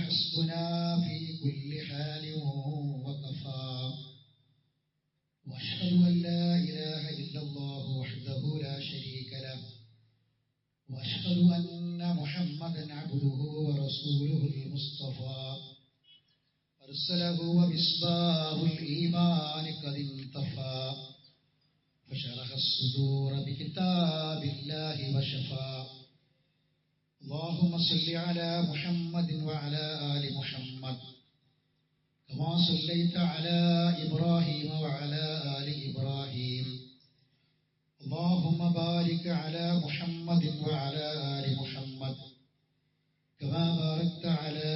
حسبنا في كل حال وكفى وأشهد أن لا إله إلا الله وحده لا شريك له وأشهد أن محمدا عبده ورسوله المصطفى أرسله ومصباح الإيمان قد انطفى فشرح الصدور بكتاب الله وشفى اللهم صل على محمد وعلى آل محمد كما صليت على إبراهيم وعلى آل إبراهيم اللهم بارك على محمد وعلى آل محمد كما باركت على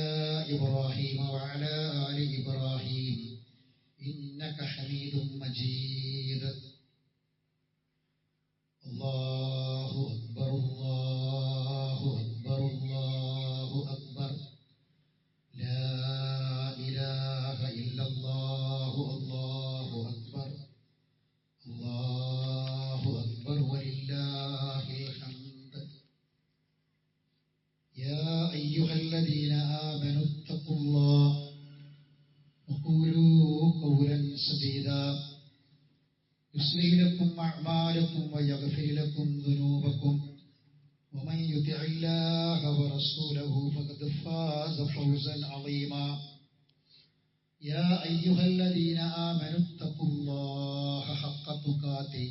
إبراهيم وعلى آل إبراهيم إنك حميد مجيد الله أكبر الله أكبر الله أكبر لا إله إلا الله الله أكبر الله أكبر ولله الحمد يا أيها الذين آمنوا اتقوا الله وقولوا قولا سديدا يصلح لكم أعمالكم ويغفر لكم ذنوبكم ومن يطع الله ورسوله فقد فاز فوزا عظيما يا أيها الذين آمنوا اتقوا الله حق تقاته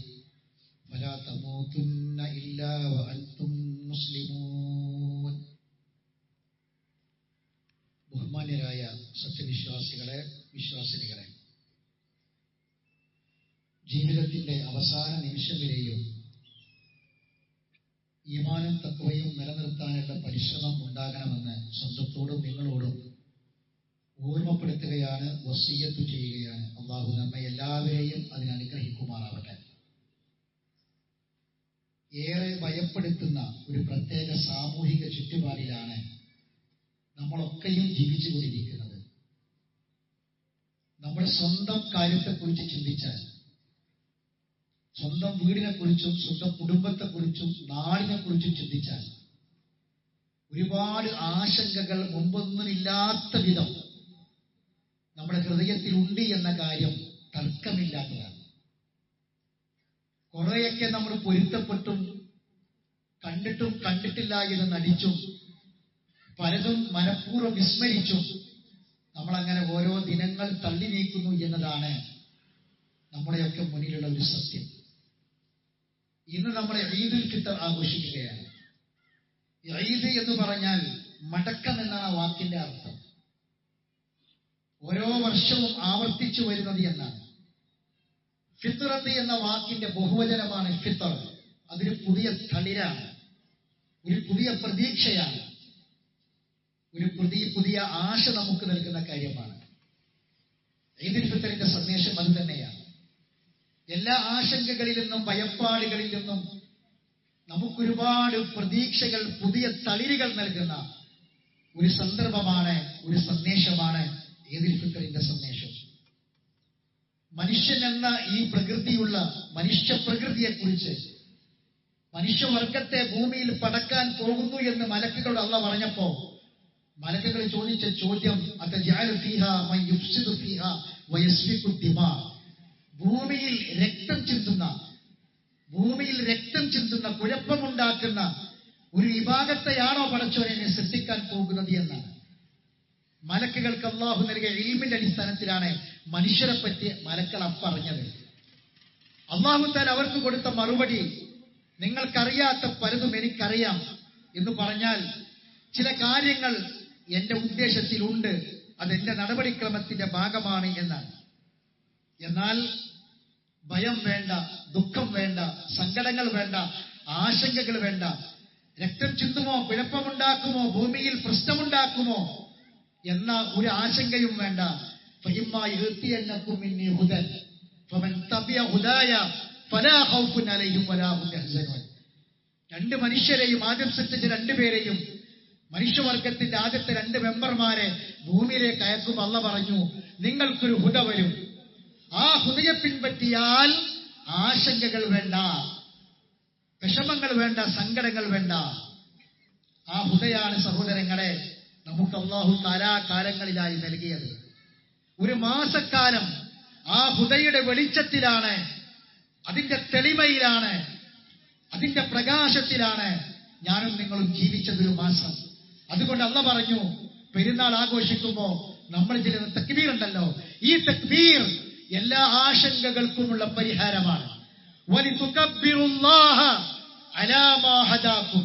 ولا تموتن إلا وأنتم مسلمون ബഹുമാന്യരായ സത്യവിശ്വാസികളെ വിശ്വാസിനികളെ, ജീവിതത്തിന്റെ അവസാന നിമിഷം വരെയും ഈമാനും തഖ്വയും നിലനിർത്താനുള്ള പരിശ്രമം ഉണ്ടാകണമെന്ന് സ്വന്തത്തോടും നിങ്ങളോടും ഓർമ്മപ്പെടുത്തുകയാണ്, വസിയ്യത്ത് ചെയ്യുകയാണ്. അല്ലാഹു നമ്മെ എല്ലാവരെയും അതിന് അനുഗ്രഹിക്കുമാറാവട്ടെ. ഏറെ ഭയപ്പെടുത്തുന്ന ഒരു പ്രത്യേക സാമൂഹിക ചുറ്റുപാടിലാണ് നമ്മളൊക്കെയും ജീവിച്ചുകൊണ്ടിരിക്കുന്നത്. നമ്മുടെ സ്വന്തം കാര്യത്തെക്കുറിച്ച് ചിന്തിച്ചാൽ, സ്വന്തം വീടിനെക്കുറിച്ചും സ്വന്തം കുടുംബത്തെക്കുറിച്ചും നാടിനെക്കുറിച്ചും ചിന്തിച്ചാൽ ഒരുപാട് ആശങ്കകൾ മുമ്പൊന്നുമില്ലാത്ത വിധം നമ്മുടെ ഹൃദയത്തിൽ ഉണ്ട് എന്ന കാര്യം തർക്കമില്ലാത്തതാണ്. കുറെയൊക്കെ നമ്മൾ പൊരുത്തപ്പെട്ടും കണ്ടിട്ടും കണ്ടിട്ടില്ല എന്ന് നടിച്ചും പലതും മനഃപൂർവ്വം വിസ്മരിച്ചും നമ്മളങ്ങനെ ഓരോ ദിനങ്ങൾ തള്ളി നീക്കുന്നു എന്നതാണ് നമ്മുടെയൊക്കെ മുന്നിലുള്ള ഒരു സത്യം. ഇന്ന് നമ്മൾ ഈദുൽ ഫിത്തർ ആഘോഷിക്കുകയാണ്. ഈദ് എന്ന് പറഞ്ഞാൽ മടക്കം എന്നാണ് ആ വാക്കിന്റെ അർത്ഥം. ഓരോ വർഷവും ആവർത്തിച്ചു വരുന്നത് എന്നാണ്. ഫിത്രത്ത് എന്ന വാക്കിന്റെ ബഹുവചനമാണ് ഫിത്തർ. അതൊരു പുതിയ തളിരാണ്, ഒരു പുതിയ പ്രതീക്ഷയാണ്, ഒരു പുതിയ ആശ നമുക്ക് നൽകുന്ന കാര്യമാണ്. ഈദുൽ ഫിത്തറിന്റെ സന്ദേശം അത് തന്നെയാണ്. എല്ലാ ആശങ്കകളിൽ നിന്നും ഭയപ്പാടുകളിൽ നിന്നും നമുക്കൊരുപാട് പ്രതീക്ഷകൾ, പുതിയ തളിരുകൾ നൽകുന്ന ഒരു സന്ദർഭമാണ്, ഒരു സന്ദേശമാണ് ഈദുൽ ഫിത്തറിന്റെ സന്ദേശം. മനുഷ്യൻ എന്ന ഈ പ്രകൃതിയുള്ള മനുഷ്യ പ്രകൃതിയെക്കുറിച്ച്, മനുഷ്യവർഗത്തെ ഭൂമിയിൽ പടക്കാൻ പോകുന്നു എന്ന് മലക്കുകളോട് അല്ലാഹ് പറഞ്ഞപ്പോ മലക്കുകൾ ചോദിച്ച ചോദ്യം, അതജഅലു ഫീഹാ മൻ യുഫ്സിദു ഫീഹാ വയസ്ഫികു ദിമാ, ഭൂമിയിൽ രക്തം ചിന്തുന്ന കുഴപ്പമുണ്ടാക്കുന്ന ഒരു വിഭാഗത്തെയാണോ പടച്ചോനെ എന്നെ സൃഷ്ടിക്കാൻ പോകുന്നത് എന്നാണ്. മലക്കുകൾക്ക് അല്ലാഹു നൽകിയ ഇൽമിന്റെ അടിസ്ഥാനത്തിലാണ് മനുഷ്യരെ പറ്റി മലക്കൾ പറഞ്ഞത്. അല്ലാഹു തആല അവർക്ക് കൊടുത്ത മറുപടി, നിങ്ങൾക്കറിയാത്ത പലതും എനിക്കറിയാം എന്ന് പറഞ്ഞാൽ ചില കാര്യങ്ങൾ എന്റെ ഉദ്ദേശത്തിലുണ്ട്, അതെന്റെ നടപടിക്രമത്തിന്റെ ഭാഗമാണ് എന്നാണ്. എന്നാൽ ഭയം വേണ്ട, ദുഃഖം വേണ്ട, സങ്കടങ്ങൾ വേണ്ട, ആശങ്കകൾ വേണ്ട. രക്തം ചിന്തുമോ, കുഴപ്പമുണ്ടാക്കുമോ, ഭൂമിയിൽ പ്രശ്നമുണ്ടാക്കുമോ എന്ന ഒരു ആശങ്കയും വേണ്ട. ഫഇമ്മാ യഅ്തിയന്നകും മിന്നീ ഹുദൻ ഫമൻ തബിയ ഹുദായ ഫലാ ഖൗഫുൻ അലൈഹിം വലാ ഹും യഹ്സനൂൻ. രണ്ട് മനുഷ്യരെയും, ആദ്യം സൃഷ്ടിച്ച രണ്ടുപേരെയും, മനുഷ്യവർഗത്തിന്റെ ആദ്യത്തെ രണ്ട് മെമ്പർമാരെ ഭൂമിയിലേക്ക് അയക്കുമ്പോൾ അല്ലാഹ് പറഞ്ഞു, നിങ്ങൾക്കൊരു ഹുദ വരും. ആ ഹുദയെ പിൻപറ്റിയാൽ ആശങ്കകൾ വേണ്ട, വിഷമങ്ങൾ വേണ്ട, സങ്കടങ്ങൾ വേണ്ട. ആ ഹുദയാണ് സഹോദരങ്ങളെ നമുക്ക് അള്ളാഹു കാലാകാലങ്ങളിലായി നൽകിയത്. ഒരു മാസക്കാലം ആ ഹുദയുടെ വെളിച്ചത്തിലാണ്, അതിന്റെ തെളിമയിലാണ്, അതിന്റെ പ്രകാശത്തിലാണ് ഞാനും നിങ്ങളും ജീവിച്ചതൊരു മാസം. അതുകൊണ്ട് അള്ളാഹ് പറഞ്ഞു, പെരുന്നാൾ ആഘോഷിക്കുമ്പോ നമ്മൾ ചെയ്യുന്ന തക്ബീർ ഉണ്ടല്ലോ, ഈ തക്ബീർ എല്ലാ ആശങ്കകൾക്കുമുള്ള പരിഹാരമാണ്. വലിതുകബ്ബിറുല്ലാഹ അലാ മാ ഹദാകും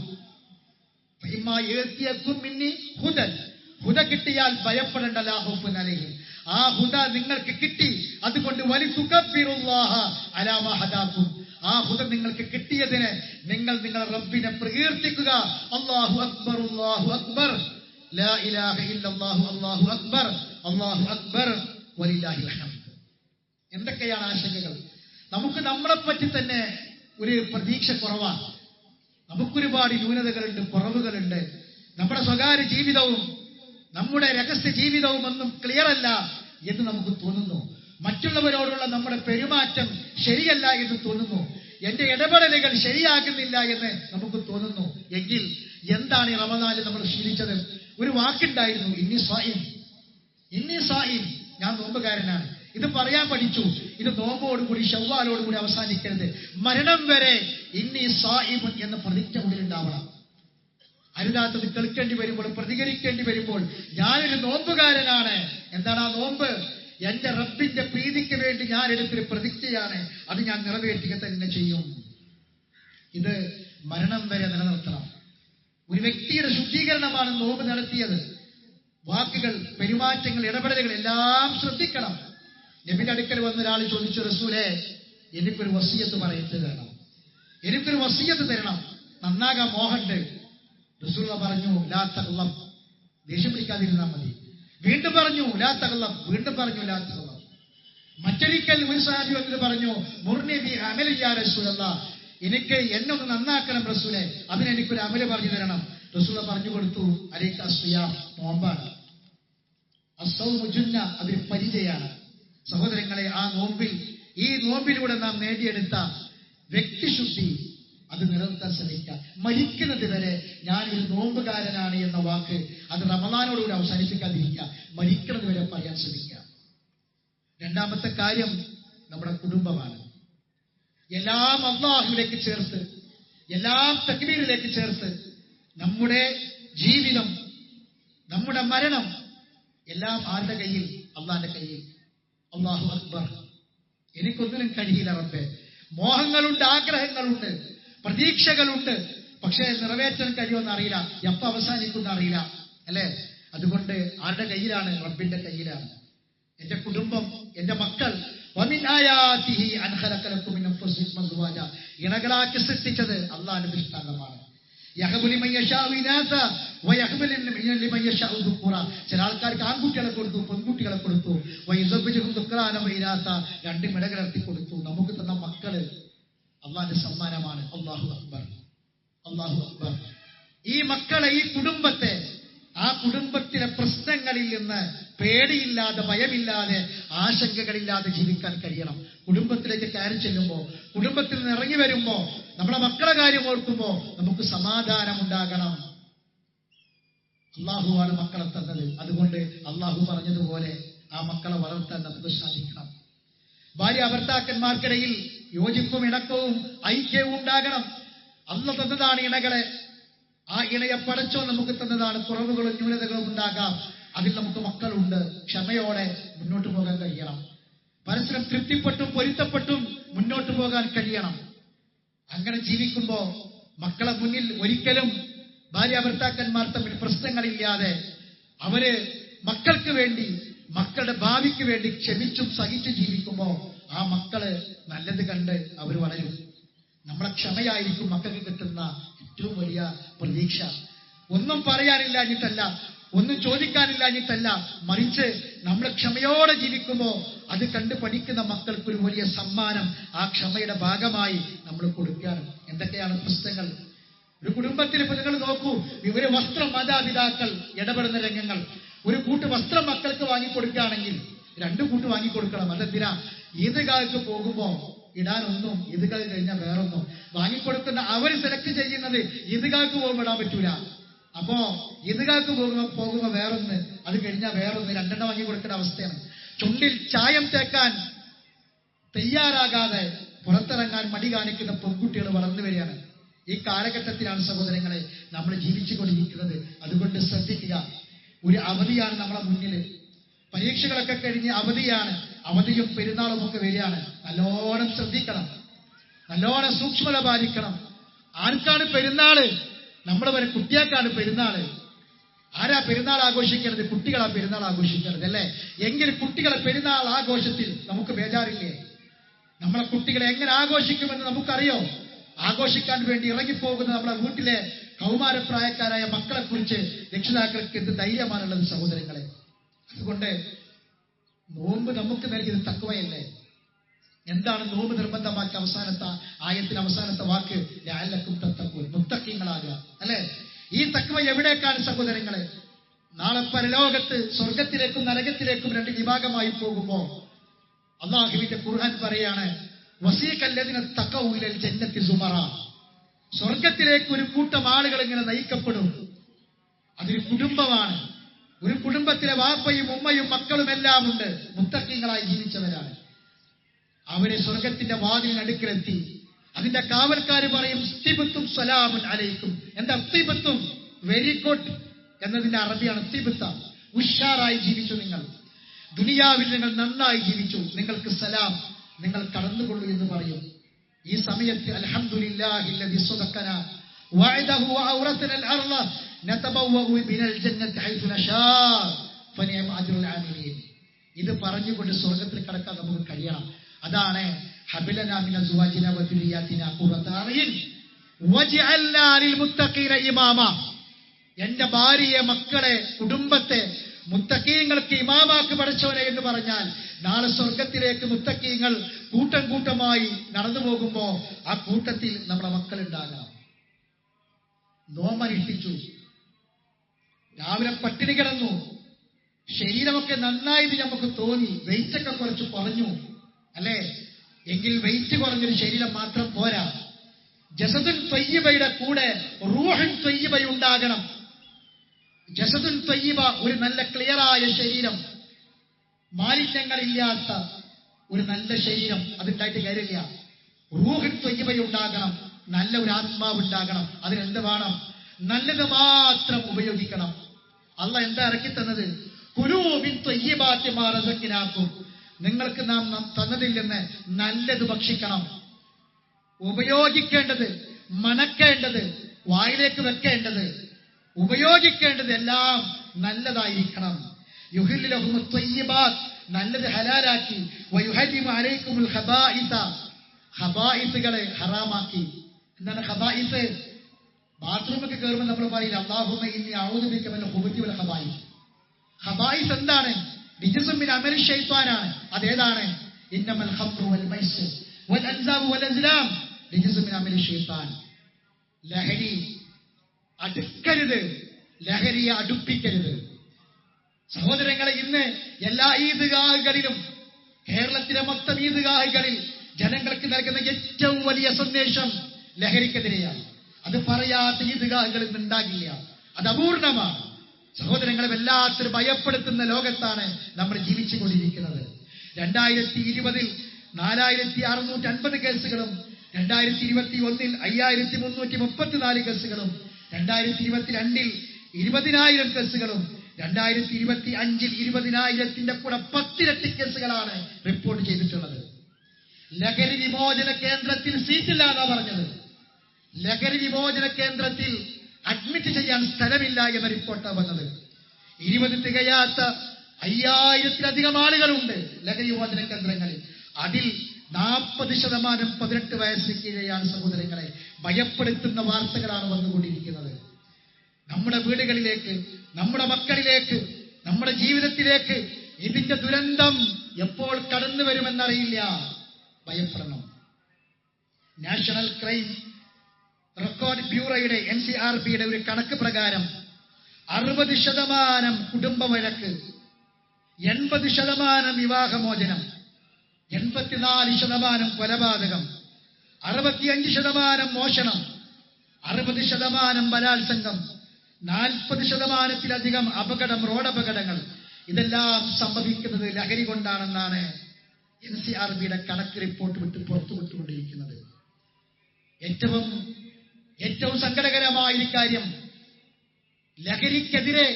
ഫഇമ്മാ യഅതിയകും മിന്നി ഹുദൻ. ഹുദ കിട്ടിയാൽ ഭയപ്പെടേണ്ട, ലാ ഖൗഫുൻ അലൈഹിം. ആ ഹുദ നിങ്ങൾക്ക് കിട്ടി, അതുകൊണ്ട് വലിതുകബ്ബിറുല്ലാഹ അലാ മാ ഹദാകും. ആ ഹുദ നിങ്ങൾക്ക് കിട്ടിയതിന് നിങ്ങൾ നിങ്ങളുടെ റബ്ബിനെ പ്രകീർത്തിക്കുക. അല്ലാഹു അക്ബർ, അല്ലാഹു അക്ബർ, ലാ ഇലാഹ ഇല്ലല്ലാഹു, അല്ലാഹു അക്ബർ, അല്ലാഹു അക്ബർ, വലില്ലാഹിൽ ഹംദ്. എന്തൊക്കെയാണ് ആശങ്കകൾ? നമുക്ക് നമ്മളെപ്പറ്റി തന്നെ ഒരു പ്രതീക്ഷ കുറവാണ്. നമുക്കൊരുപാട് ന്യൂനതകളുണ്ട്, കുറവുകളുണ്ട്. നമ്മുടെ സ്വകാര്യ ജീവിതവും നമ്മുടെ രഹസ്യ ജീവിതവും ഒന്നും ക്ലിയർ അല്ല എന്ന് നമുക്ക് തോന്നുന്നു. മറ്റുള്ളവരോടുള്ള നമ്മുടെ പെരുമാറ്റം ശരിയല്ല എന്ന് തോന്നുന്നു. എന്റെ ഇടപെടലുകൾ ശരിയാകുന്നില്ല എന്ന് നമുക്ക് തോന്നുന്നു. എങ്കിൽ എന്താണ് ഈ റമദാനിൽ നമ്മൾ ശീലിച്ചത്? ഒരു വാക്കുണ്ടായിരുന്നു, ഇന്നി സായിം, ഇന്നി സായിം, ഞാൻ നോമ്പുകാരനാണ്. ഇത് പറയാൻ പഠിച്ചു. ഇത് നോമ്പോടുകൂടി ശവ്വാലോടുകൂടി അവസാനിക്കരുത്. മരണം വരെ ഇന്നി സായിമുൻ എന്ന പ്രതിജ്ഞ ഉള്ളിലുണ്ടാവണം. അരുതാത്തത് കേൾക്കേണ്ടി വരുമ്പോൾ, പ്രതികരിക്കേണ്ടി വരുമ്പോൾ ഞാനൊരു നോമ്പുകാരനാണ്. എന്താണ് ആ നോമ്പ്? എന്റെ റബ്ബിന്റെ പ്രീതിക്ക് വേണ്ടി ഞാൻ എടുത്തൊരു പ്രതിജ്ഞയാണ്. അത് ഞാൻ നിറവേറ്റുക തന്നെ ചെയ്യും. ഇത് മരണം വരെ നിലനിർത്തണം. ഒരു വ്യക്തിയുടെ ശുദ്ധീകരണമാണ് നോമ്പ് നടത്തിയത്. വാക്കുകൾ, പെരുമാറ്റങ്ങൾ, ഇടപെടലുകൾ എല്ലാം ശ്രദ്ധിക്കണം. നബിയുടെ അടുക്കൽ വന്ന ഒരാൾ ചോദിച്ചു, റസൂലേ, എനിക്കൊരു വസിയത്ത് പറയത്ത് തരണം, എനിക്കൊരു വസിയത്ത് തരണം, നന്നാകാൻ മോഹമുണ്ട്. റസൂൽ പറഞ്ഞു, ലാ തഗ്ളബ്, ദേഷ്യം പിടിക്കാതിരുന്നാൽ മതി. വീണ്ടും പറഞ്ഞു ലാ തഗ്ളബ്, വീണ്ടും പറഞ്ഞു ലാ തഗ്ളബ്. മറ്റൊരിക്കൽ ഒരു സഹാബി വന്നിട്ട് പറഞ്ഞു, മുർനി ബി അമലി യാ റസൂലല്ലാഹ്, എനിക്ക് എന്നെ ഒന്ന് നന്നാക്കണം റസൂലേ, അതിന് എനിക്കൊരു അമല് പറഞ്ഞു തരണം. റസൂൽ പറഞ്ഞു കൊടുത്തു, അലൈക അസ്സിയാം, നോമ്പാണ്. അസ്സൗമു ജുന്ന, അതൊരു പരിചയാണ്. സഹോദരങ്ങളെ, ആ നോമ്പിൽ, ഈ നോമ്പിലൂടെ നാം നേടിയെടുത്ത വ്യക്തിശുദ്ധി അത് നിലനിർത്താൻ ശ്രമിക്കാം. മരിക്കുന്നത് വരെ ഞാനൊരു നോമ്പുകാരനാണ് എന്ന വാക്ക് അത് റമദാനോടുകൂടി അവസാനിപ്പിക്കാതിരിക്കുക, മരിക്കുന്നത് വരെ പറയാൻ ശ്രമിക്കാം. രണ്ടാമത്തെ കാര്യം നമ്മുടെ കുടുംബമാണ്. എല്ലാം അല്ലാഹുവിലേക്ക് ചേർത്ത്, എല്ലാം തക്ബീറിലേക്ക് ചേർത്ത്, നമ്മുടെ ജീവിതം, നമ്മുടെ മരണം എല്ലാം ആരുടെ കയ്യിൽ? അള്ളാന്റെ കയ്യിൽ. അല്ലാഹു അക്ബർ. എനിക്കൊന്നിനും കഴിയില്ല റബ്ബേ. മോഹങ്ങളുണ്ട്, ആഗ്രഹങ്ങളുണ്ട്, പ്രതീക്ഷകളുണ്ട്. പക്ഷേ നിറവേറ്റാൻ കഴിയുമെന്ന് അറിയില്ല, എപ്പോ അവസാനിക്കുമെന്ന് അറിയില്ല, അല്ലെ? അതുകൊണ്ട് ആരുടെ കയ്യിലാണ്? റബ്ബിന്റെ കയ്യിലാണ്. എന്റെ കുടുംബം, എന്റെ മക്കൾ, ഇണകളാക്കി സൃഷ്ടിച്ചത് അള്ളാന്റെ ദൃഷ്ടാന്തമാണ്. ചില ആൾക്കാർക്ക് ആൺകുട്ടികളെ കൊടുത്തു, പെൺകുട്ടികളെ കൊടുത്തു. രണ്ടും ഇടകലർത്തി കൊടുത്തു. നമുക്ക് തന്ന മക്കള് അള്ളാന്റെ സമ്മാനമാണ്. അല്ലാഹു അക്ബർ, അല്ലാഹു അക്ബർ. ഈ മക്കളെ, ഈ കുടുംബത്തെ, ആ കുടുംബത്തിലെ പ്രശ്നങ്ങളിൽ നിന്ന് പേടിയില്ലാതെ, ഭയമില്ലാതെ, ആശങ്കകളില്ലാതെ ജീവിക്കാൻ കഴിയണം. കുടുംബത്തിലേക്ക് കയറി ചെല്ലുമ്പോ, കുടുംബത്തിൽ നിന്ന് ഇറങ്ങി വരുമ്പോ, നമ്മുടെ മക്കളെ കാര്യം ഓർക്കുമ്പോ നമുക്ക് സമാധാനം ഉണ്ടാകണം. അള്ളാഹുവാണ് മക്കളെ തന്നത്. അതുകൊണ്ട് അള്ളാഹു പറഞ്ഞതുപോലെ ആ മക്കളെ വളർത്താൻ നമുക്ക് സാധിക്കണം. ഭാര്യ ഭർത്താക്കന്മാർക്കിടയിൽ യോജിപ്പും ഇണക്കവും ഐക്യവും ഉണ്ടാകണം. അള്ളാഹു തന്നതാണ് ഇണകളെ. ആ ഇണയെ പടച്ചോ നമുക്ക് തന്നതാണ്. കുറവുകളും ന്യൂനതകളും ഉണ്ടാകാം. അതിൽ നമുക്ക് മക്കളുണ്ട്. ക്ഷമയോടെ മുന്നോട്ട് പോകാൻ കഴിയണം. പരസ്പരം തൃപ്തിപ്പെട്ടും പൊരുത്തപ്പെട്ടും മുന്നോട്ട് പോകാൻ കഴിയണം. അങ്ങനെ ജീവിക്കുമ്പോ മക്കളെ മുന്നിൽ ഒരിക്കലും ഭാര്യ ഭർത്താക്കന്മാർ തമ്മിൽ പ്രശ്നങ്ങളില്ലാതെ അവര് മക്കൾക്ക് വേണ്ടി, മക്കളുടെ ഭാവിക്ക് വേണ്ടി ക്ഷമിച്ചും സഹിച്ചും ജീവിക്കുമ്പോ ആ മക്കള് നല്ലത് കണ്ട് അവർ വളരും. നമ്മളെ ക്ഷമയായിരിക്കും മക്കൾക്ക് കിട്ടുന്ന ഏറ്റവും വലിയ പ്രതീക്ഷ. ഒന്നും പറയാനില്ലാഞ്ഞിട്ടല്ല, ഒന്നും ചോദിക്കാനില്ലാഞ്ഞിട്ടല്ല, മറിച്ച് നമ്മൾ ക്ഷമയോടെ ജീവിക്കുമ്പോ അത് കണ്ട് പഠിക്കുന്ന മക്കൾക്ക് ഒരു വലിയ സമ്മാനം ആ ക്ഷമയുടെ ഭാഗമായി നമ്മൾ കൊടുക്കുകയാണ്. എന്തൊക്കെയാണ് പ്രശ്നങ്ങൾ ഒരു കുടുംബത്തിൽ? ഇപ്പൊ നിങ്ങൾ നോക്കൂ, ഒരു വസ്ത്രം മാതാപിതാക്കൾ ഇടപെടുന്ന രംഗങ്ങൾ. ഒരു കൂട്ട് വസ്ത്രം മക്കൾക്ക് വാങ്ങിക്കൊടുക്കുകയാണെങ്കിൽ 2 കൂട്ട് വാങ്ങിക്കൊടുക്കണം. അതെന്തിനാ? ഈദ്ഗാഹ്ക്ക് പോകുമ്പോ ഇടാനൊന്നും, ഈദ്ഗാഹ് കഴിഞ്ഞാൽ വേറൊന്നും വാങ്ങിക്കൊടുക്കുന്ന അവർ സെലക്ട് ചെയ്യുന്നത് ഈദ്ഗാഹ്ക്ക് പോകുമ്പോൾ ഇടാൻ പറ്റൂല. അപ്പോ ഈദ്ഗാഹ്ക്ക് പോകുമ്പോ വേറൊന്ന്, അത് കഴിഞ്ഞാൽ വേറൊന്ന്, രണ്ടെണ്ണം വാങ്ങി കൊടുക്കേണ്ട അവസ്ഥയാണ്. ചുണ്ടിൽ ചായം തേക്കാൻ തയ്യാറാകാതെ പുറത്തിറങ്ങാൻ മടി കാണിക്കുന്ന പെൺകുട്ടികൾ വളർന്നു വരികയാണ്. ഈ കാലഘട്ടത്തിലാണ് സഹോദരങ്ങളെ നമ്മൾ ജീവിച്ചുകൊണ്ടിരിക്കുന്നത്. അതുകൊണ്ട് ശ്രദ്ധിക്കുക. ഒരു അവധിയാണ് നമ്മളെ മുന്നിൽ. പരീക്ഷകളൊക്കെ കഴിഞ്ഞ് അവധിയാണ്. അവധിയും പെരുന്നാളും ഒക്കെ വരികയാണ്. നല്ലോണം ശ്രദ്ധിക്കണം, നല്ലോണം സൂക്ഷ്മത പാലിക്കണം. ആർക്കാണ് പെരുന്നാള്? നമ്മൾ വരെ കുട്ടികൾക്കാണ് പെരുന്നാള്. ആരാ പെരുന്നാൾ ആഘോഷിക്കുന്നത്? കുട്ടികളാ പെരുന്നാൾ ആഘോഷിക്കുന്നത്, അല്ലേ? എങ്കിൽ കുട്ടികളെ പെരുന്നാൾ ആഘോഷത്തിൽ നമുക്ക് ബേജാറില്ലേ? നമ്മളെ കുട്ടികളെ എങ്ങനെ ആഘോഷിക്കുമെന്ന് നമുക്കറിയോ? ആഘോഷിക്കാൻ വേണ്ടി ഇറങ്ങിപ്പോകുന്ന നമ്മളെ വീട്ടിലെ കൗമാരപ്രായക്കാരായ മക്കളെ കുറിച്ച് രക്ഷിതാക്കൾക്ക് എന്ത് ധൈര്യമാണുള്ളത് സഹോദരങ്ങളെ. അതുകൊണ്ട് നോമ്പ് നമുക്ക് നൽകിയത് തഖ്വയല്ലേ? എന്താണ് നോമ്പ് നിർബന്ധമാക്കിയ അവസാനത്തെ ആയത്തിന് അവസാനത്തെ വാക്ക്? ലഅല്ലക്കും തത്തഖൂൻ, മുത്തഖീങ്ങളാകുക, അല്ലെ? ഈ തഖ്വ എവിടേക്കാണ് സഹോദരങ്ങളെ? നാളെ പരലോകത്ത് സ്വർഗത്തിലേക്കും നരകത്തിലേക്കും രണ്ട് വിഭാഗമായി പോകുമ്പോ അല്ലാഹുവിന്റെ ഖുർആൻ പറയാണ്, വസീഖല്ലദീന തഖൗ ഇലൽ ജന്നത്തി സുമറ. സ്വർഗത്തിലേക്ക് ഒരു കൂട്ടം ആളുകൾ ഇങ്ങനെ നയിക്കപ്പെടും. അതൊരു കുടുംബമാണ്. ഒരു കുടുംബത്തിലെ വാപ്പയും ഉമ്മയും മക്കളും എല്ലാം ഉണ്ട്. മുത്തഖീങ്ങളായി ജീവിച്ചവരാണ്. അവരെ സ്വർഗത്തിന്റെ വാതിലിനടുക്കിലെത്തി അതിന്റെ കാവൽക്കാര് പറയും, തിബ്തും സലാമുൻ അലൈക്കും. എന്താ തിബ്തും? വെരി ഗുഡ് എന്നതിന്റെ അറബിയാണ് തിബ്ത. ഉഷാറായി ജീവിച്ചു നിങ്ങൾ, ദുനിയാവിൽ നിങ്ങൾ നന്നായി ജീവിച്ചു, നിങ്ങൾക്ക് സലാം, നിങ്ങൾ കടന്നുകൊള്ളൂ എന്ന് പറയും. ഈ സമയത്ത് അൽഹംദുലില്ലാഹില്ലദി സദഖന വഅദഹു വഅൗറതനൽ അർള നതബവ്വഉ മിനൽ ജന്നത്തി ഹൈതു നശാ ഫനിഅമ അജ്റുൽ ആമിലീൻ. ഇത് പറഞ്ഞുകൊണ്ട് സ്വർഗ്ഗത്തിൽ കടക്കാൻ നമുക്ക് കഴിയണം. അതാണ് ഹബിലനാ മിന സുവാജിന വദുരിയാതിന ഖുറത അയ്യിൻ വജഅൽനാ ലിൽ മുത്തഖീന ഇമാമ. എന്റെ ഭാര്യയെ, മക്കളെ, കുടുംബത്തെ മുത്തഖീങ്ങൾക്ക് ഇമാമാക്ക് പഠിച്ചവനെ എന്ന് പറഞ്ഞാൽ നാളെ സ്വർഗത്തിലേക്ക് മുത്തഖീങ്ങൾ കൂട്ടം കൂട്ടമായി നടന്നു പോകുമ്പോ ആ കൂട്ടത്തിൽ നമ്മുടെ മക്കൾ ഉണ്ടാകാം. നോമ്പനുഷ്ഠിച്ചു, രാവിലെ പട്ടിണി കിടന്നു, ശരീരമൊക്കെ നന്നായി നമുക്ക് തോന്നി, വെയിറ്റൊക്കെ കുറച്ച് കുറഞ്ഞു, അല്ലേ? എങ്കിൽ വെയിറ്റ് കുറഞ്ഞൊരു ശരീരം മാത്രം പോരാ. ജസദുൻ ത്വയ്യിബയുടെ കൂടെ റൂഹുൻ ത്വയ്യിബ ഉണ്ടാകണം. ജസദുൻ ത്വയ്യിബ, ഒരു നല്ല ക്ലിയറായ ശരീരം, മാലിന്യങ്ങളില്ലാത്ത ഒരു നല്ല ശരീരം, അതുണ്ടായിട്ട് കാര്യമില്ല. റൂഹുൻ ത്വയ്യിബ ഉണ്ടാകണം, നല്ല ഒരു ആത്മാവ് ഉണ്ടാകണം. അതിനെന്ത് വേണം? നല്ലത് മാത്രം ഉപയോഗിക്കണം. അള്ളാഹ് എന്താ ഇറക്കി തന്നത്? കുലൂ മിൻ ത്വയ്യിബാത്തി മാ റസഖ്നാകും. നിങ്ങൾക്ക് നാം തന്നതിൽ നിന്ന് നല്ലത് ഭക്ഷിക്കണം. ഉപയോഗിക്കേണ്ടത്, മണക്കേണ്ടത്, വായിലേക്ക് വെക്കേണ്ടത്, ഉപയോഗിക്കേണ്ടത് എല്ലാം നല്ലതായിരിക്കണം. യുഹില്ലു ലഹുമുത് ത്വയ്യിബാത്ത്, നല്ലത് ഹലാലാക്കി. വയുഹരിമു അലൈക്കുമുൽ ഖബായിസ, ഖബായിസുകളെ ഹറാമാക്കി. എന്താണ് ഖബായിസ്? ബാത്റൂമൊക്കെ കയറുമ്പോൾ നമ്മൾ പറയില്ല, അല്ലാഹുമ്മ ഇന്നി അഊദു ബിക മിനൽ ഖുബൂതി വൽ ഖബായിസ്. ഖബായിസ് എന്താണ്? റിജ്സും മിൻ അമലി ശൈത്വാനാണ്. അതേതാണ്? ഇന്നമൽ ഖംറു വൽ മൈസിർ വൽ അൻസാബു വൽ അസ്ലാം റിജ്സും മിൻ അമലി ശൈത്വാൻ. ലഹരി അടുക്കരുത്, ലഹരിയെ അടുപ്പിക്കരുത്. സഹോദരങ്ങളെ, ഇന്ന് എല്ലാ ഈദ്ഗാഹുകളിലും, കേരളത്തിലെ മൊത്തം ഈദ്ഗാഹുകളിൽ ജനങ്ങൾക്ക് നൽകുന്ന ഏറ്റവും വലിയ സന്ദേശം ലഹരിക്കെതിരെയാണ്. അത് പറയാത്ത ഈദ്ഗാഹുകൾ ഇന്ന് ഉണ്ടാകില്ല. അത് അപൂർണമാണ്. സഹോദരങ്ങളെ, വല്ലാത്തൊരു ഭയപ്പെടുത്തുന്ന ലോകത്താണ് നമ്മൾ ജീവിച്ചുകൊണ്ടിരിക്കുന്നത്. 2020 4650 കേസുകളും 2021 5334 കേസുകളും 2022 20,000 കേസുകളും 2025 20,000-ന്റെ കൂടെ 10 ഇരട്ടി കേസുകളാണ് റിപ്പോർട്ട് ചെയ്തിട്ടുള്ളത്. ലഹരി വിമോചന കേന്ദ്രത്തിൽ സീറ്റില്ല എന്നാ പറഞ്ഞത്. ലഹരി വിമോചന കേന്ദ്രത്തിൽ അഡ്മിറ്റ് ചെയ്യാൻ സ്ഥലമില്ല എന്ന റിപ്പോർട്ടാണ് വന്നത്. 20 തികയാത്ത 5000-ലധികം ആളുകളുണ്ട് ലഹരി വിമോചന കേന്ദ്രങ്ങളിൽ. അതിൽ 40% 18 വയസ്സിന് കീഴെയാണ്. സഹോദരങ്ങളെ, ഭയപ്പെടുത്തുന്ന വാർത്തകളാണ് വന്നുകൊണ്ടിരിക്കുന്നത്. നമ്മുടെ വീടുകളിലേക്ക്, നമ്മുടെ മക്കളിലേക്ക്, നമ്മുടെ ജീവിതത്തിലേക്ക് ഇതിന്റെ ദുരന്തം എപ്പോൾ കടന്നു വരുമെന്നറിയില്ല. ഭയപ്പെടണം. നാഷണൽ ക്രൈം റെക്കോർഡ് ബ്യൂറോയുടെ NCRBയുടെ ഒരു കണക്ക് പ്രകാരം 60% കുടുംബ വഴക്ക്, 80% വിവാഹമോചനം, 84% കൊലപാതകം, 65% മോഷണം, 60% ബലാത്സംഗം, 40% അപകടം, റോഡപകടങ്ങൾ ഇതെല്ലാം സംഭവിക്കുന്നത് ലഹരി കൊണ്ടാണെന്നാണ് NCRBയുടെ കണക്ക് റിപ്പോർട്ട് പുറത്തുവിട്ടുകൊണ്ടിരിക്കുന്നത്. ഏറ്റവും സങ്കടകരമായ ഒരു കാര്യം, ലഹരിക്കെതിരെ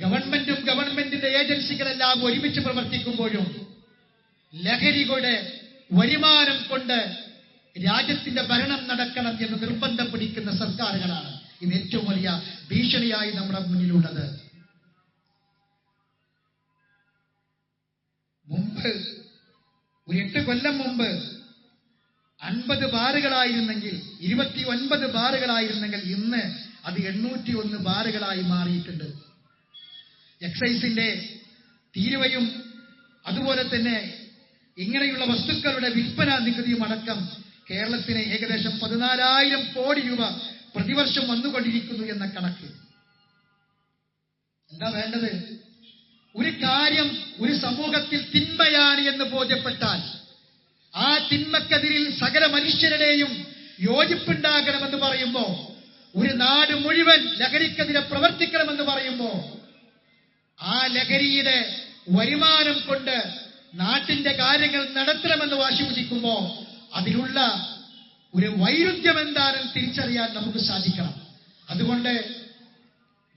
ഗവൺമെന്റും ഗവൺമെന്റിന്റെ ഏജൻസികളെല്ലാം ഒരുമിച്ച് പ്രവർത്തിക്കുമ്പോഴും ലഹരിയുടെ വരുമാനം കൊണ്ട് രാജ്യത്തിന്റെ ഭരണം നടക്കണം എന്ന് നിർബന്ധം പിടിക്കുന്ന സർക്കാരുകളാണ്. ഇത് ഏറ്റവും വലിയ ഭീഷണിയായി നമ്മുടെ മുന്നിലുള്ളത്. മുമ്പ് ഒരു 8 കൊല്ലം മുമ്പ് 50 ബാറുകളായിരുന്നെങ്കിൽ, 29 ബാറുകളായിരുന്നെങ്കിൽ ഇന്ന് അത് 801 ബാറുകളായി മാറിയിട്ടുണ്ട്. എക്സൈസിന്റെ തീരുവയും അതുപോലെ തന്നെ ഇങ്ങനെയുള്ള വസ്തുക്കളുടെ വിൽപ്പന നികുതിയും അടക്കം കേരളത്തിന് ഏകദേശം 14,000 കോടി രൂപ പ്രതിവർഷം വന്നുകൊണ്ടിരിക്കുന്നു എന്ന കണക്ക്. എന്താ വേണ്ടത്? ഒരു കാര്യം ഒരു സമൂഹത്തിൽ തിന്മയാണ് എന്ന് ബോധ്യപ്പെട്ടാൽ ആ തിന്മക്കെതിരിൽ സകല മനുഷ്യരുടെയും യോജിപ്പുണ്ടാകണമെന്ന് പറയുമ്പോ, ഒരു നാട് മുഴുവൻ ലഹരിക്കെതിരെ പ്രവർത്തിക്കണമെന്ന് പറയുമ്പോ, ആ ലഹരിയുടെ വരുമാനം കൊണ്ട് നാട്ടിന്റെ കാര്യങ്ങൾ നടത്തണമെന്ന് വാശിപിടിക്കുമ്പോ അതിലുള്ള ഒരു വൈരുദ്ധ്യം എന്താണെന്ന് തിരിച്ചറിയാൻ നമുക്ക് സാധിക്കണം. അതുകൊണ്ട്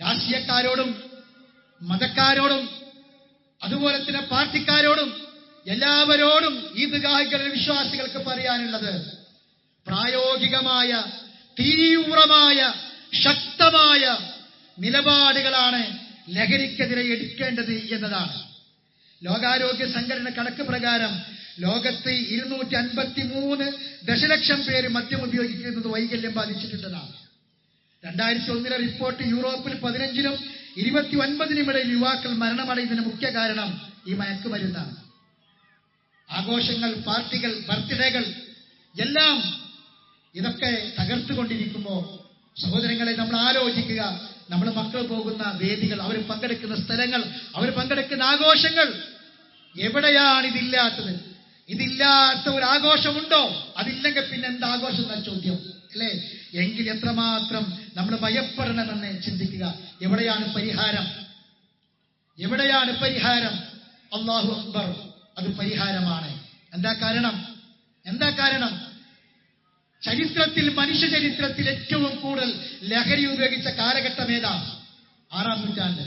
രാഷ്ട്രീയക്കാരോടും മതക്കാരോടും അതുപോലെ തന്നെ പാർട്ടിക്കാരോടും എല്ലാവരോടും ഈദ്ഗാഹുകളിലെ വിശ്വാസികൾക്ക് പറയാനുള്ളത്, പ്രായോഗികമായ തീവ്രമായ ശക്തമായ നിലപാടുകളാണ് ലഹരിക്കെതിരെ എടുക്കേണ്ടത് എന്നതാണ്. ലോകാരോഗ്യ സംഘടന കണക്ക് പ്രകാരം ലോകത്ത് 253 ദശലക്ഷം പേര് മദ്യം ഉപയോഗിക്കുന്നത് വൈകല്യം ബാധിച്ചിട്ടുണ്ടെന്നാണ്. 2001 റിപ്പോർട്ട് യൂറോപ്പിൽ 15-നും 29-നും ഇടയിൽ യുവാക്കൾ മരണമടയുന്നതിന് മുഖ്യ കാരണം ഈ മയക്കുമരുന്നാണ്. ആഘോഷങ്ങൾ, പാർട്ടികൾ, ബർത്ത്ഡേകൾ എല്ലാം ഇതൊക്കെ തകർത്തുകൊണ്ടിരിക്കുമ്പോൾ സഹോദരങ്ങളെ, നമ്മൾ ആലോചിക്കുക, നമ്മുടെ മക്കൾ പോകുന്ന വേദികൾ, അവർ പങ്കെടുക്കുന്ന സ്ഥലങ്ങൾ, അവർ പങ്കെടുക്കുന്ന ആഘോഷങ്ങൾ, എവിടെയാണ് ഇതില്ലാത്തത്? ഇതില്ലാത്ത ഒരു ആഘോഷമുണ്ടോ? അതില്ലെങ്കിൽ പിന്നെ എന്താ ആഘോഷം എന്ന ചോദ്യം അല്ലേ? എങ്കിൽ എത്രമാത്രം നമ്മൾ ഭയപ്പെടണമെന്ന് ചിന്തിക്കുക. എവിടെയാണ് പരിഹാരം? എവിടെയാണ് പരിഹാരം? അല്ലാഹു അക്ബർ, അത് പരിഹാരമാണ്. എന്താ കാരണം? ചരിത്രത്തിൽ, മനുഷ്യ ചരിത്രത്തിൽ ഏറ്റവും കൂടുതൽ ലഹരി ഉപയോഗിച്ച കാലഘട്ടം ഏതാ? 6-ാം നൂറ്റാണ്ട്.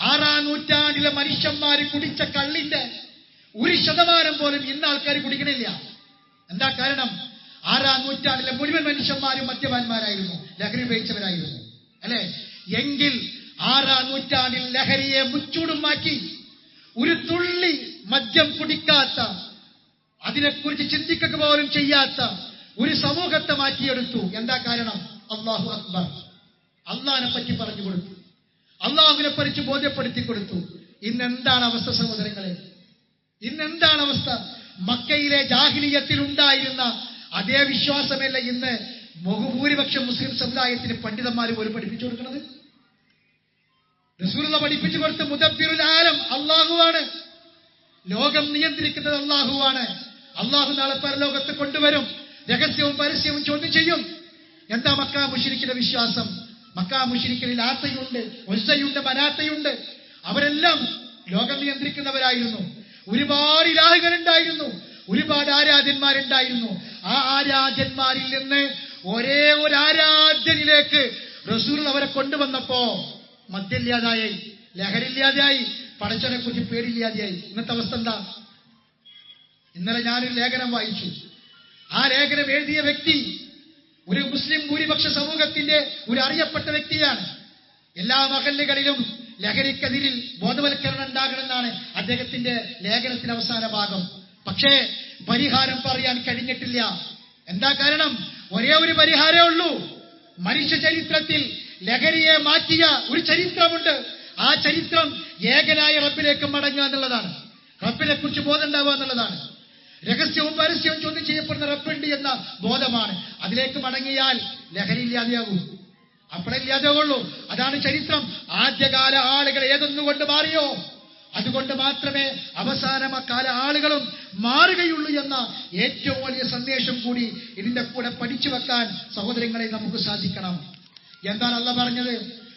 6-ാം നൂറ്റാണ്ടിലെ മനുഷ്യന്മാർ കുടിച്ച കള്ളിന്റെ 1% പോലും ഇന്ന് ആൾക്കാർ കുടിക്കണില്ല. എന്താ കാരണം? 6-ാം നൂറ്റാണ്ടിലെ മുഴുവൻ മനുഷ്യന്മാരും മദ്യപാന്മാരായിരുന്നു, ലഹരി ഉപയോഗിച്ചവരായിരുന്നു അല്ലെ? എങ്കിൽ 6-ാം നൂറ്റാണ്ടിൽ ലഹരിയെ മുച്ചൂടും മാറ്റി ഒരു തുള്ളി മദ്യം കുടിക്കാത്ത, അതിനെക്കുറിച്ച് ചിന്തിക്കുക പോലും ചെയ്യാത്ത ഒരു സമൂഹത്തെ മാറ്റിയെടുത്തു. എന്താ കാരണം? അല്ലാഹു അക്ബർ. അള്ളാഹിനെ പറ്റി പറഞ്ഞു കൊടുത്തു, അള്ളാഹുവിനെ പറ്റി ബോധ്യപ്പെടുത്തി കൊടുത്തു. ഇന്നെന്താണ് അവസ്ഥ സഹോദരങ്ങളെ? ഇന്നെന്താണ് അവസ്ഥ? മക്കയിലെ ജാഹിലിയത്തിൽ ഉണ്ടായിരുന്ന അതേ വിശ്വാസമല്ല ഇന്ന് ബഹുഭൂരിപക്ഷം മുസ്ലിം സമുദായത്തിന് പണ്ഡിതന്മാർ പോലും പഠിപ്പിച്ചു കൊടുക്കുന്നത്. റസൂലുള്ളാഹി പഠിപ്പിച്ചു കൊടുത്ത മുദബ്ബിറുൽ ആലം അല്ലാഹുവാണ്. ലോകം നിയന്ത്രിക്കുന്നത് അല്ലാഹുവാണ്. അല്ലാഹു നാളെ പരലോകത്ത് കൊണ്ടുവരും, രഹസ്യവും പരസ്യവും ചോദ്യം ചെയ്യും. എന്താ മക്കാ മുശ്രിക്കിന്റെ വിശ്വാസം? മക്കാ മുശ്രിക്കിൽ ആത്തയുണ്ട്, ഉസ്സയുണ്ട്, മനാത്തയുണ്ട്. അവരെല്ലാം ലോകം നിയന്ത്രിക്കുന്നവരായിരുന്നു. ഒരുപാട് ഇലാഹുകളുണ്ടായിരുന്നു, ഒരുപാട് ആരാധ്യന്മാരുണ്ടായിരുന്നു. ആ ആരാധ്യന്മാരിൽ നിന്ന് ഒരേ ഒരു ആരാധ്യനിലേക്ക് റസൂൽ അവരെ കൊണ്ടുവന്നപ്പോ മദ്യമില്ലാതായി, ലഹരില്ലാതെയായി, പടച്ചവനെ കുറിച്ച് പേടില്ലാതെയായി. ഇന്നത്തെ അവസ്ഥ എന്താ? ഇന്നലെ ഞാനൊരു ലേഖനം വായിച്ചു. ആ ലേഖനം എഴുതിയ വ്യക്തി ഒരു മുസ്ലിം ഭൂരിപക്ഷ സമൂഹത്തിന്റെ ഒരു അറിയപ്പെട്ട വ്യക്തിയാണ്. എല്ലാ മഹല്ലുകളിലും ലഹരിക്കെതിരിൽ ബോധവൽക്കരണം ഉണ്ടാകണമെന്നാണ് അദ്ദേഹത്തിന്റെ ലേഖനത്തിന്റെ അവസാന ഭാഗം. പക്ഷേ പരിഹാരം പറയാൻ കഴിഞ്ഞിട്ടില്ല. എന്താ കാരണം? ഒരേ ഒരു പരിഹാരമേ ഉള്ളൂ. മനുഷ്യ ചരിത്രത്തിൽ ലഹരിയെ മാറ്റിയ ഒരു ചരിത്രമുണ്ട്. ആ ചരിത്രം ഏകനായ റബ്ബിലേക്ക് മടങ്ങുക എന്നുള്ളതാണ്. റബ്ബിനെ കുറിച്ച് ബോധം ഉണ്ടാവുക എന്നുള്ളതാണ്. രഹസ്യവും പരസ്യവും ചോദ്യം ചെയ്യപ്പെടുന്ന റബ്ബുണ്ട് എന്ന ബോധമാണ്. അതിലേക്ക് മടങ്ങിയാൽ ലഹരി ഇല്ലാതെയാകൂ, അപ്പോഴില്ലാതെയുള്ളൂ. അതാണ് ചരിത്രം. ആദ്യകാല ആളുകൾ ഏതൊന്നുകൊണ്ട് മാറിയോ അതുകൊണ്ട് മാത്രമേ അവസാനകാല ആളുകളും മാറുകയുള്ളൂ എന്ന ഏറ്റവും വലിയ സന്ദേശം കൂടി ഇതിന്റെ കൂടെ പഠിച്ചു വെക്കാൻ സഹോദരങ്ങളെ നമുക്ക് സാധിക്കണം. എന്താണ് അല്ലാഹു പറഞ്ഞത്?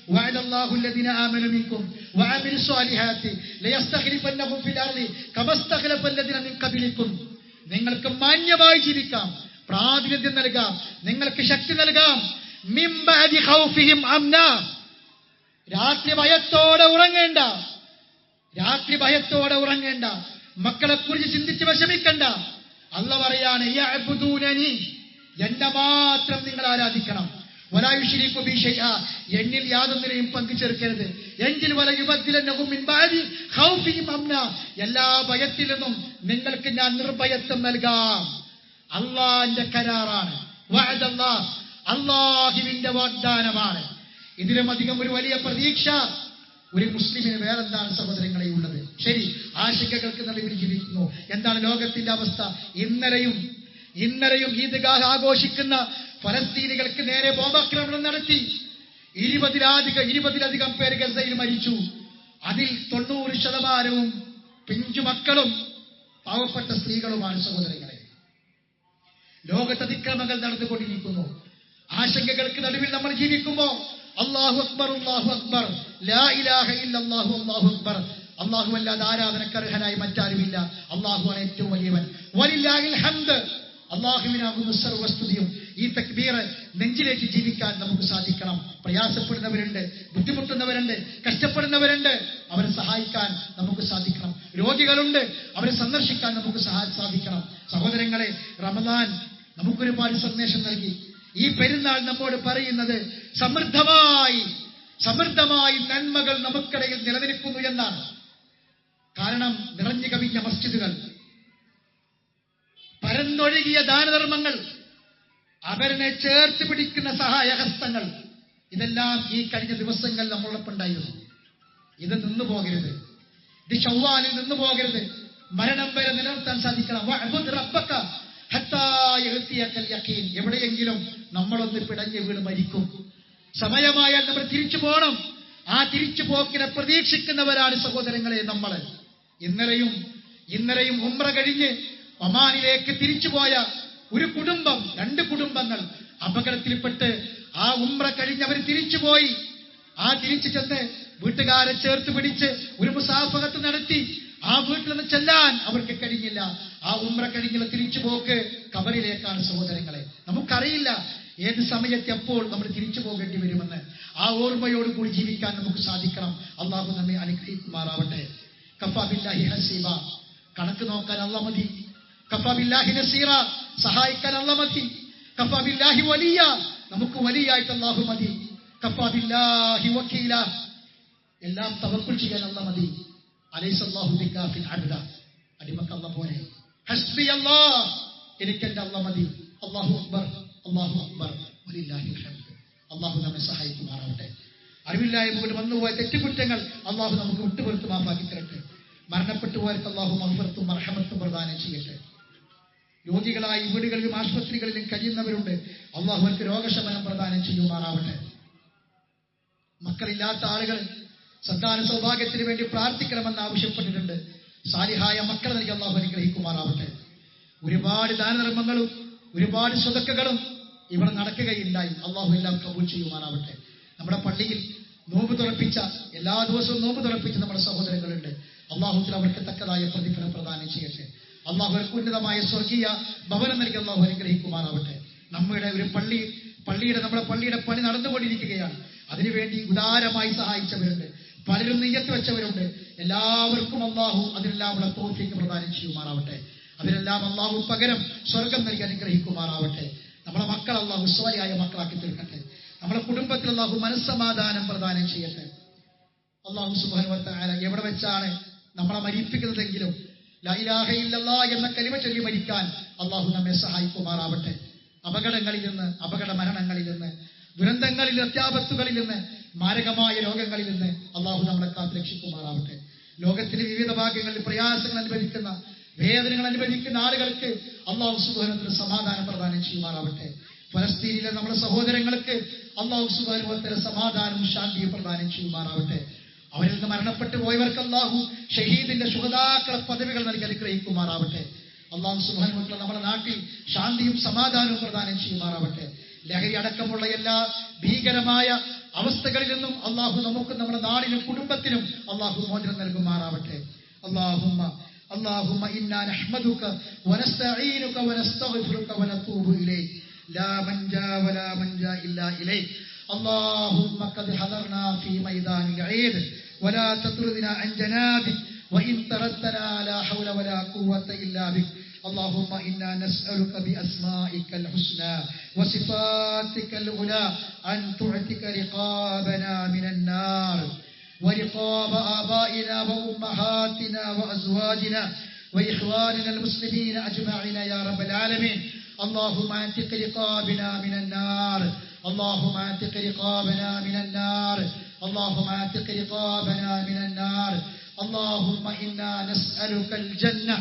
വഅദല്ലാഹു അല്ലദീന ആമനൂ മിൻകും വഅമിലു സ്വാലിഹാത്തി ലയസ്തഖ്ലിഫന്നഹും ഫിൽ അർളി കമസ്തഖ്ലഫ അല്ലദീന മിൻ ഖബലിക്കും. നിങ്ങൾക്ക് മാന്യമായി ജീവിക്കാം, പ്രാതിനിധ്യം നൽകാം, നിങ്ങൾക്ക് ശക്തി നൽകാം. മിൻ ബഅദി ഖൗഫിഹിം അംനാ, രാത്രി ഭയത്തോടെ ഉറങ്ങേണ്ട, രാത്രി ഭയത്തോടെ ഉറങ്ങേണ്ട, മക്കളെ കുറിച്ച് ചിന്തിച്ച് വിഷമിക്കണ്ട. അല്ലാഹു പറയാണ് യഅബ്ദൂനനി, എന്നെ മാത്രം നിങ്ങൾ ആരാധിക്കണം. വലാ യുശ്രികു ബി ശൈഅ, എന്നിൽ യാതൊന്നിനെയും പങ്കു ചേർക്കരുത്. എങ്കിൽ വല യുബദ്ദിലന്നഹും മിൻ ബഅദി ഖൗഫിഹിം അംനാ, എല്ലാ ഭയത്തിൽ നിന്നും നിങ്ങൾക്ക് ഞാൻ നിർഭയത്വം നൽകാം. അല്ലാഹുവിന്റെ കരാറാണ്, വഅദല്ലാഹ്, അല്ലാഹുവിന്റെ വാഗ്ദാനമാണ്. ഇതിലും അധികം ഒരു വലിയ പ്രതീക്ഷ ഒരു മുസ്ലിമിന് വേറെന്താണ് സഹോദരങ്ങളെ ഉള്ളത്? ശരി, ആശങ്കകൾക്ക് നടുവിൽ ജീവിക്കുന്നു. എന്താണ് ലോകത്തിന്റെ അവസ്ഥ? ഇന്നലെയും ഈദ്ഗാഹ് ആഘോഷിക്കുന്ന ഫലസ്തീനികൾക്ക് നേരെ ബോംബാക്രമണം നടത്തി 20-ലധികം പേര് ഗസയിൽ മരിച്ചു. അതിൽ 90% പിഞ്ചു മക്കളും പാവപ്പെട്ട സ്ത്രീകളുമാണ്. സഹോദരങ്ങളെ, ലോകത്ത് അതിക്രമങ്ങൾ നടന്നുകൊണ്ടിരിക്കുന്നു. ആശങ്കകൾക്ക് നടുവിൽ നമ്മൾ ജീവിക്കുമ്പോ അല്ലാഹു അക്ബർ, അല്ലാഹു അക്ബർ, ലാ ഇലാഹ ഇല്ലല്ലാഹു, അല്ലാഹു അക്ബർ, അല്ലാഹു അല്ലാതെ ആരാധനക്ക് അർഹനായി മറ്റാരുമില്ല, അല്ലാഹുവാണ് ഏറ്റവും വലിയവൻ, വലില്ലാഹിൽ ഹംദ്, അല്ലാഹുവിനാകുന്നു സർവസ്തുതിയും. ഈ തക്ബീർ നെഞ്ചിലേക്ക് ജീവിക്കാൻ നമുക്ക് സാധിക്കണം. പ്രയാസപ്പെടുന്നവരുണ്ട്, ബുദ്ധിമുട്ടുന്നവരുണ്ട്, കഷ്ടപ്പെടുന്നവരുണ്ട്, അവരെ സഹായിക്കാൻ നമുക്ക് സാധിക്കണം. രോഗികളുണ്ട്, അവരെ സന്ദർശിക്കാൻ നമുക്ക് സാധിക്കണം. സഹോദരങ്ങളെ, റമദാൻ നമുക്കൊരുപാട് സന്ദേശം നൽകി. ഈ പെരുന്നാൾ നമ്മോട് പറയുന്നത് സമൃദ്ധമായി നന്മകൾ നമുക്കിടയിൽ നിലനിൽക്കുന്നു എന്നാണ്. കാരണം നിറഞ്ഞു കവിഞ്ഞ മസ്ജിദുകൾ, പരന്നൊഴുകിയ ദാനധർമ്മങ്ങൾ, അവരെ ചേർത്ത് പിടിക്കുന്ന സഹായഹസ്തങ്ങൾ, ഇതെല്ലാം ഈ കഴിഞ്ഞ ദിവസങ്ങൾ നമ്മളൊപ്പമുണ്ടായിരുന്നു. ഇത് നിന്നു പോകരുത്, ഇത് ശവ്വാലിൽ നിന്നു പോകരുത്. മരണം വരെ നിലനിർത്താൻ സാധിക്കണം. വഅബ്ദുർ റബ്ബക ഹത്താ യഅതിയകൽ യഖീൻ. എവിടെയെങ്കിലും നമ്മളൊന്ന് പിടഞ്ഞു വീണ് മരിക്കും. സമയമായാൽ നമ്മൾ തിരിച്ചു പോകണം. ആ തിരിച്ചു പോക്കിനെ പ്രതീക്ഷിക്കുന്നവരാണ് സഹോദരങ്ങളെ നമ്മൾ. ഇന്നലെയും ഉംറ കഴിഞ്ഞ് ഒമാനിലേക്ക് തിരിച്ചുപോയ ഒരു കുടുംബം, 2 കുടുംബങ്ങൾ അപകടത്തിൽപ്പെട്ട് ആ ഉംറ കഴിഞ്ഞവർ തിരിച്ചുപോയി. ആ തിരിച്ചു ചെന്ന് വീട്ടുകാരെ ചേർത്ത് പിടിച്ച് ഒരു മുസാഫഹത്ത് നടത്തി. ആ വീട്ടിൽ നിന്ന് ചെല്ലാൻ അവർക്ക് കഴിഞ്ഞില്ല. ആ ഉംറ കഴിഞ്ഞുള്ള തിരിച്ചുപോക്ക് ഖബറിലേക്കാണ് സഹോദരങ്ങളെ. നമുക്കറിയില്ല ഏത് സമയത്ത് എപ്പോൾ നമ്മൾ തിരിച്ചു പോകേണ്ടി വരുമെന്ന്. ആ ഓർമ്മയോടുകൂടി ജീവിക്കാൻ നമുക്ക് സാധിക്കണം. അള്ളാഹു നമ്മെ അനുഗ്രഹിക്കുമാറാവട്ടെ. കഫാ ബില്ലാഹി ഹസീബ, കണക്ക് നോക്കാൻ അല്ലാഹ് മതി. കഫാ ബില്ലാഹി നസീറ, സഹായിക്കാൻ അല്ലാഹ് മതി. കഫാ ബില്ലാഹി വലിയ, നമുക്ക് വലിയായിട്ട് അല്ലാഹു മതി. കഫാ ബില്ലാഹി വക്കീല, എല്ലാം തവക്കുൽ ചെയ്യാൻ അല്ലാഹ് മതി. അലൈസല്ലാഹു ബികാഫിൻ അബ്ദ, അടിമക്ക് അല്ലാഹ് പോലെ. ഹസ്ബി അല്ലാഹ്, എനിക്ക് എന്റെ അല്ലാഹ് മതി. അല്ലാഹു അക്ബർ, അല്ലാഹു അക്ബർ, വലില്ലാഹിൽ ഹംദ്. അല്ലാഹു നമ്മെ സഹായിക്കുമാറാവട്ടെ. അറിവില്ലായ്മ കൊണ്ട് വന്നുപോയ തെറ്റുകുറ്റങ്ങൾ അല്ലാഹു നമുക്ക് വിട്ടുപുറത്ത് മാഫാക്കി തരട്ടെ. മരണപ്പെട്ടുപോയവർക്ക് അല്ലാഹു മഗ്ഫിറത്തും മർഹമത്തും പ്രദാനം ചെയ്യട്ടെ. രോഗികളായി വീടുകളിലും ആശുപത്രികളിലും കഴിയുന്നവരുണ്ട്, അല്ലാഹു അവർക്ക് രോഗശമനം പ്രദാനം ചെയ്യുമാറാവട്ടെ. മക്കളില്ലാത്ത ആളുകൾ സന്താന സൗഭാഗ്യത്തിന് വേണ്ടി പ്രാർത്ഥിക്കണമെന്ന് ആവശ്യപ്പെട്ടിട്ടുണ്ട്. സാലിഹായ മക്കളെ നൽകി അല്ലാഹു അനുഗ്രഹിക്കുമാറാവട്ടെ. ഒരുപാട് ദാനധർമ്മങ്ങളും ഒരുപാട് സ്വതക്കകളും ഇവിടെ നടക്കുകയുണ്ടായി. അല്ലാഹു എല്ലാം കബൂൽ ചെയ്യുമാറാവട്ടെ. നമ്മുടെ പള്ളിയിൽ നോമ്പ് തുറപ്പിച്ച, എല്ലാ ദിവസവും നോമ്പ് തുറപ്പിച്ച നമ്മുടെ സഹോദരങ്ങളുണ്ട്. അല്ലാഹു അവർക്ക് തക്കതായ പ്രതിഫലം പ്രദാനം ചെയ്യട്ടെ. അല്ലാഹു അവർക്ക് ഉന്നതമായ സ്വർഗീയ ഭവനം നൽകി അല്ലാഹു അനുഗ്രഹിക്കുമാറാവട്ടെ. നമ്മുടെ പള്ളിയുടെ പണി നടന്നുകൊണ്ടിരിക്കുകയാണ്. അതിനുവേണ്ടി ഉദാരമായി സഹായിച്ചവരുണ്ട്, പലരും നിയ്യത്ത് വെച്ചവരുണ്ട്. എല്ലാവർക്കും അല്ലാഹു അതിനെല്ലാമുള്ള തൗഫീഖ് പ്രദാനം ചെയ്യുമാറാവട്ടെ. അതിനെല്ലാം അല്ലാഹു പകരം സ്വർഗം നൽകി അനുഗ്രഹിക്കുമാറാവട്ടെ. നമ്മളെ മക്കൾ അല്ലാഹു സ്വാലിഹായ മക്കളാക്കി തീർക്കട്ടെ. നമ്മുടെ കുടുംബത്തിൽ അല്ലാഹു മനസ്സമാധാനം പ്രദാനം ചെയ്യട്ടെ. അല്ലാഹു സുബ്ഹാനഹു വ തആല എവിടെ വെച്ചാണ് നമ്മളെ മരിപ്പിക്കുന്നതെങ്കിലും ലാ ഇലാഹ ഇല്ലല്ലാഹ് എന്ന കലിമ ചൊല്ലി മരിക്കാൻ അല്ലാഹു നമ്മെ സഹായിക്കുമാറാവട്ടെ. അപകടങ്ങളിൽ നിന്ന്, അപകട മരണങ്ങളിൽ നിന്ന്, ദുരന്തങ്ങളിൽ, അത്യാപത്തുകളിൽ നിന്ന്, മാരകമായ രോഗങ്ങളിൽ നിന്ന് അല്ലാഹു നമ്മളെ കാത്ത് രക്ഷിക്കുമാറാവട്ടെ. ലോകത്തിന്റെ വിവിധ ഭാഗങ്ങളിൽ പ്രയാസങ്ങൾ അനുഭവിക്കുന്ന, വേദനകൾ അനുഭവിക്കുന്ന ആളുകൾക്ക് അല്ലാഹു സുബ്ഹാനഹു വ തആല സമാധാനം പ്രദാനം ചെയ്യുമാറാവട്ടെ. ഫലസ്തീനിലെ നമ്മുടെ സഹോദരങ്ങൾക്ക് അല്ലാഹു സുബ്ഹാനഹു വ തആല സമാധാനവും ശാന്തിയും പ്രദാനം ചെയ്യുമാറാവട്ടെ. അവരിൽ നിന്ന് മരണപ്പെട്ടു പോയവർക്ക് അല്ലാഹു ഷഹീദിന്റെ ശുഹദാക്കളെ പദവികൾ നൽകി അനുഗ്രഹിക്കുമാറാവട്ടെ. അല്ലാഹു സുബ്ഹാനഹു വ തആല നമ്മുടെ നാട്ടിൽ ശാന്തിയും സമാധാനവും പ്രദാനം ചെയ്യുമാറാവട്ടെ. ലഹരി അടക്കമുള്ള എല്ലാ ഭീകരമായ അവസ്ഥകളിൽ നിന്നും അള്ളാഹു നമുക്ക് നമ്മുടെ നാടിനും കുടുംബത്തിനും അള്ളാഹു മോചനം നൽകുമാറാവട്ടെ. اللهم إنا نحمدك ونستعينك ونستغفرك ونتوب إليك لا منجا ولا منجا إلا إليك. اللهم قد حضرنا في ميدان العيد ولا تطردنا عن جنابك وإن تردنا لا حول ولا قوة إلا بك. اللهم إنا نسألك بأسمائك الحسنى وصفاتك العلى أن تعتق رقابنا من النار ورقاب آبائنا وأمهاتنا وأزواجنا وإخواننا المسلمين أجمعين يا رب العالمين. اللهم اعتق رقابنا من النار. اللهم اعتق رقابنا من النار. اللهم اعتق رقابنا من النار. اللهم إنا نسألك الجنة.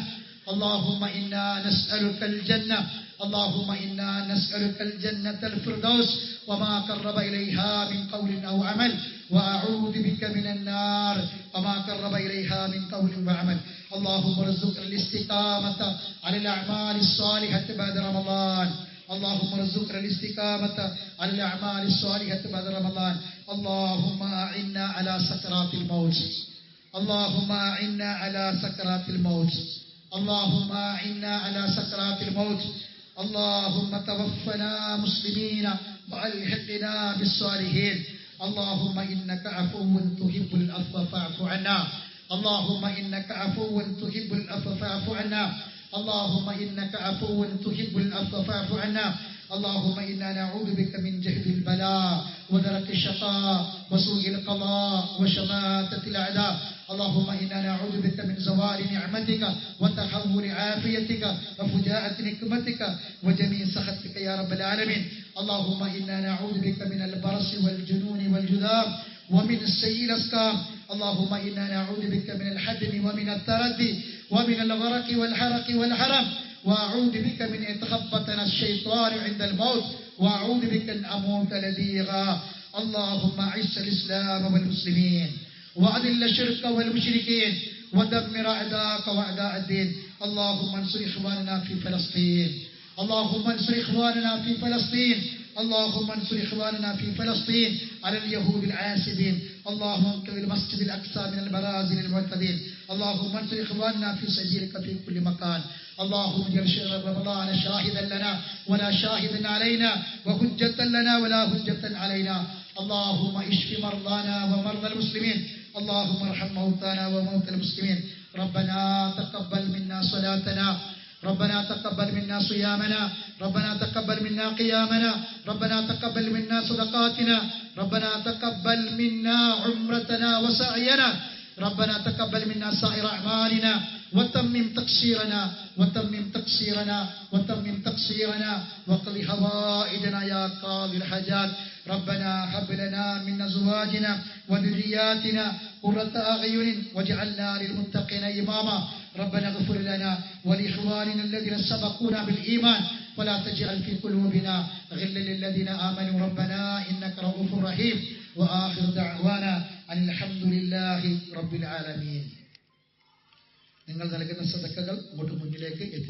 اللهم إنا نسألك الجنة. اللهم إنا نسألك الجنة الفردوس وما قرب إليها من قول أو عمل وأعوذ بك من النار وما قرب إليها من قول وعمل. اللهم ارزقنا الاستقامة على الأعمال الصالحة بعد رمضان. اللهم ارزقنا الاستقامة على الأعمال الصالحة بعد رمضان. اللهم أعنا على سكرات الموت. اللهم أعنا على سكرات الموت. اللهم أعنا على سكرات الموت. اللهم توفنا مسلمين وألحقنا بالصالحين. اللهم إنك عفو تحب العفو فاعف عنا. اللهم إنك عفو تحب العفو فاعف عنا. اللهم إنك عفو تحب العفو فاعف عنا. اللهم إنا نعوذ بك من جهد البلاء ودرك الشقاء وسوء القضاء وشماتة الأعداء. اللهم إنا نعوذ بك من زوال نعمتك وتحول عافيتك وفجاءة نقمتك وجميع سخطك يا رب العالمين. اللهم إنا نعوذ بك من البرص والجنون والجذام ومن سيء الأسقام. اللهم إنا نعوذ بك من الحدم ومن التردي ومن الغرق والحرق والحرم. وأعوذ بك من أن يتخبطنا الشيطان عند الموت. وأعوذ بك أن أموت لذيذا. اللهم أعز الإسلام والمسلمين وأذل الشرك والمشركين ودمر أعداءك وأعداء الدين. اللهم انصر إخواننا في فلسطين. اللهم انصر إخواننا في فلسطين. اللهم انصر إخواننا في فلسطين على اليهود العاسدين. اللهم انقذ المسجد الأقصى من البرازيل المعتدين. اللهم انصر إخواننا في سبيلك في كل مكان. اللهم اجعل شهر رمضان شاهدا لنا ولا شاهدا علينا وحجة لنا ولا حجة علينا. اللهم اشف مرضانا ومرضى المسلمين. اللهم ارحم موتانا وموتى المسلمين. ربنا تقبل منا صلاتنا. ربنا تقبل منا صيامنا. ربنا تقبل منا قيامنا. ربنا تقبل منا صدقاتنا. ربنا تقبل منا عمرتنا وسعينا. ربنا تقبل منا سائر أعمالنا وتمم تقصيرنا وتمم تقصيرنا وتمم تقصيرنا وقض حوائجنا يا قاضي الحاجات. ربنا هب لنا من أزواجنا وذرياتنا قرة أعين واجعلنا للمتقين إماما. ربنا اغفر لنا ولإخواننا الذين سبقونا بالإيمان ولا تجعل في قلوبنا غلا للذين آمنوا ربنا إنك رؤوف رحيم. وآخر دعوانا أن الحمد لله رب العالمين. നിങ്ങൾ നൽകുന്ന സദഖകൾ മുന്നിലേക്ക് എത്തി